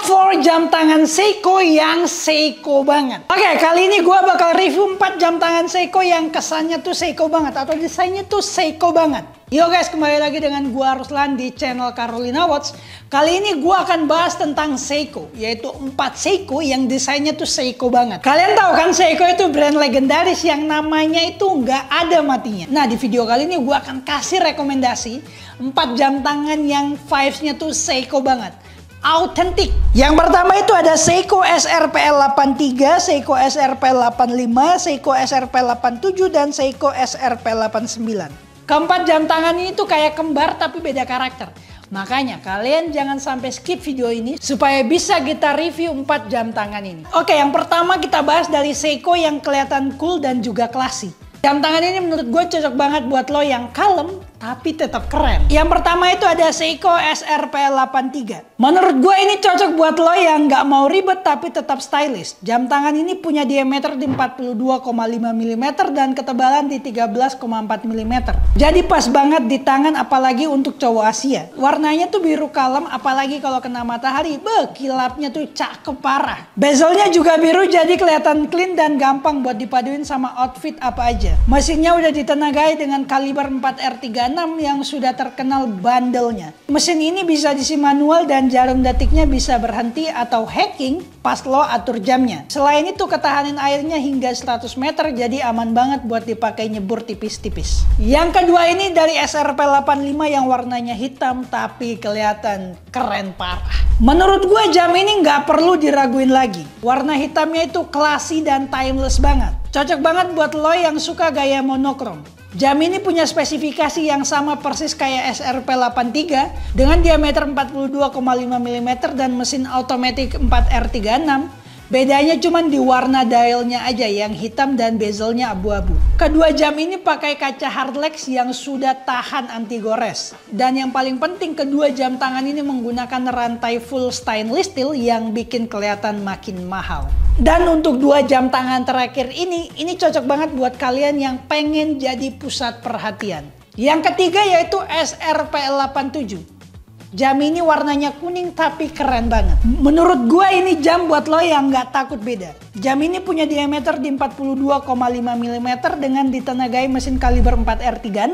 4 jam tangan Seiko yang Seiko banget. Oke, kali ini gue bakal review 4 jam tangan Seiko yang kesannya tuh Seiko banget atau desainnya tuh Seiko banget. Yo guys, kembali lagi dengan gue Ruslan di channel Carolina Watch. Kali ini gue akan bahas tentang Seiko, yaitu 4 Seiko yang desainnya tuh Seiko banget. Kalian tahu kan Seiko itu brand legendaris yang namanya itu nggak ada matinya. Nah, di video kali ini gue akan kasih rekomendasi 4 jam tangan yang vibes-nya tuh Seiko banget. Autentik. Yang pertama itu ada Seiko SRPL83, Seiko SRPL85, Seiko SRPL87, dan Seiko SRPL89. Keempat jam tangan ini tuh kayak kembar tapi beda karakter. Makanya kalian jangan sampai skip video ini supaya bisa kita review 4 jam tangan ini. Oke, yang pertama kita bahas dari Seiko yang kelihatan cool dan juga klasik. Jam tangan ini menurut gue cocok banget buat lo yang kalem tapi tetap keren. Yang pertama itu ada Seiko SRPL83. Menurut gue ini cocok buat lo yang nggak mau ribet tapi tetap stylish. Jam tangan ini punya diameter di 42,5 mm dan ketebalan di 13,4 mm. Jadi pas banget di tangan apalagi untuk cowok Asia. Warnanya tuh biru kalem apalagi kalau kena matahari. Kilapnya tuh cakep parah. Bezelnya juga biru jadi kelihatan clean dan gampang buat dipaduin sama outfit apa aja. Mesinnya udah ditenagai dengan kaliber 4R36 yang sudah terkenal bandelnya. Mesin ini bisa diisi manual dan jarum detiknya bisa berhenti atau hacking pas lo atur jamnya. Selain itu ketahanan airnya hingga 100 meter jadi aman banget buat dipakai nyebur tipis-tipis. Yang kedua ini dari SRP85 yang warnanya hitam tapi kelihatan keren parah. Menurut gue jam ini nggak perlu diraguin lagi. Warna hitamnya itu classy dan timeless banget. Cocok banget buat lo yang suka gaya monokrom. Jam ini punya spesifikasi yang sama persis kayak SRP83 dengan diameter 42,5 mm dan mesin automatic 4R36. Bedanya cuma di warna dialnya aja yang hitam dan bezelnya abu-abu. Kedua jam ini pakai kaca hardlex yang sudah tahan anti gores. Dan yang paling penting kedua jam tangan ini menggunakan rantai full stainless steel yang bikin kelihatan makin mahal. Dan untuk 2 jam tangan terakhir ini cocok banget buat kalian yang pengen jadi pusat perhatian. Yang ketiga yaitu SRPL87. Jam ini warnanya kuning tapi keren banget. Menurut gue ini jam buat lo yang nggak takut beda. Jam ini punya diameter di 42,5 mm dengan ditenagai mesin kaliber 4R36.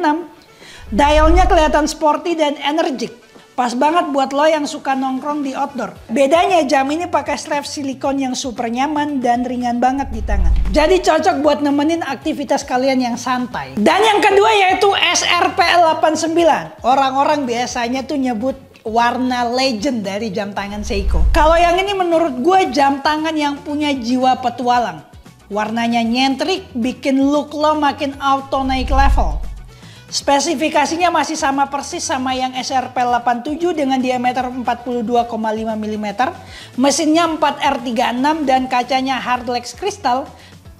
Dialnya kelihatan sporty dan energik. Pas banget buat lo yang suka nongkrong di outdoor. Bedanya jam ini pakai strap silikon yang super nyaman dan ringan banget di tangan. Jadi cocok buat nemenin aktivitas kalian yang santai. Dan yang kedua yaitu SRPL89. Orang-orang biasanya tuh nyebut warna legend dari jam tangan Seiko. Kalau yang ini menurut gue jam tangan yang punya jiwa petualang. Warnanya nyentrik bikin look lo makin auto naik level. Spesifikasinya masih sama persis sama yang SRPL87 dengan diameter 42,5 mm, mesinnya 4R36 dan kacanya hardlex kristal.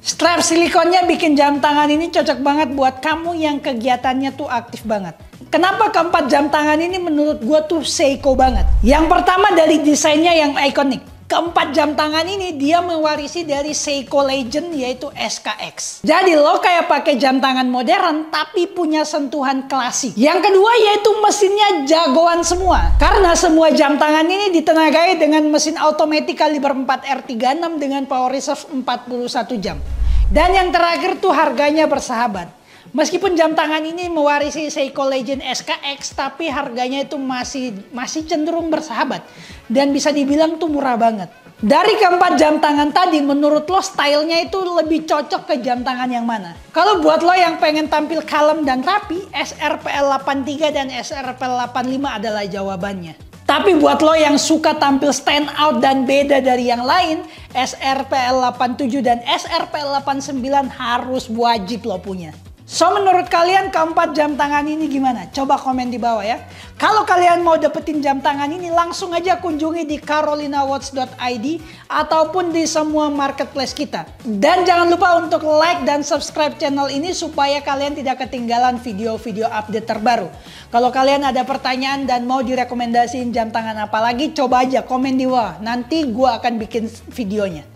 Strap silikonnya bikin jam tangan ini cocok banget buat kamu yang kegiatannya tuh aktif banget. Kenapa keempat jam tangan ini menurut gue tuh Seiko banget? Yang pertama dari desainnya yang ikonik. Keempat jam tangan ini dia mewarisi dari Seiko Legend yaitu SKX. Jadi lo kayak pakai jam tangan modern tapi punya sentuhan klasik. Yang kedua yaitu mesinnya jagoan semua. Karena semua jam tangan ini ditenagai dengan mesin automatic kaliber 4R36 dengan power reserve 41 jam. Dan yang terakhir tuh harganya bersahabat. Meskipun jam tangan ini mewarisi Seiko Legend SKX, tapi harganya itu masih cenderung bersahabat. Dan bisa dibilang tuh murah banget. Dari keempat jam tangan tadi, menurut lo stylenya itu lebih cocok ke jam tangan yang mana? Kalau buat lo yang pengen tampil kalem dan rapi, SRPL83 dan SRPL85 adalah jawabannya. Tapi buat lo yang suka tampil stand out dan beda dari yang lain, SRPL87 dan SRPL89 harus wajib lo punya. So menurut kalian keempat jam tangan ini gimana? Coba komen di bawah ya. Kalau kalian mau dapetin jam tangan ini langsung aja kunjungi di carolinawatch.id ataupun di semua marketplace kita. Dan jangan lupa untuk like dan subscribe channel ini supaya kalian tidak ketinggalan video-video update terbaru. Kalau kalian ada pertanyaan dan mau direkomendasiin jam tangan apa lagi, coba aja komen di bawah. Nanti gua akan bikin videonya.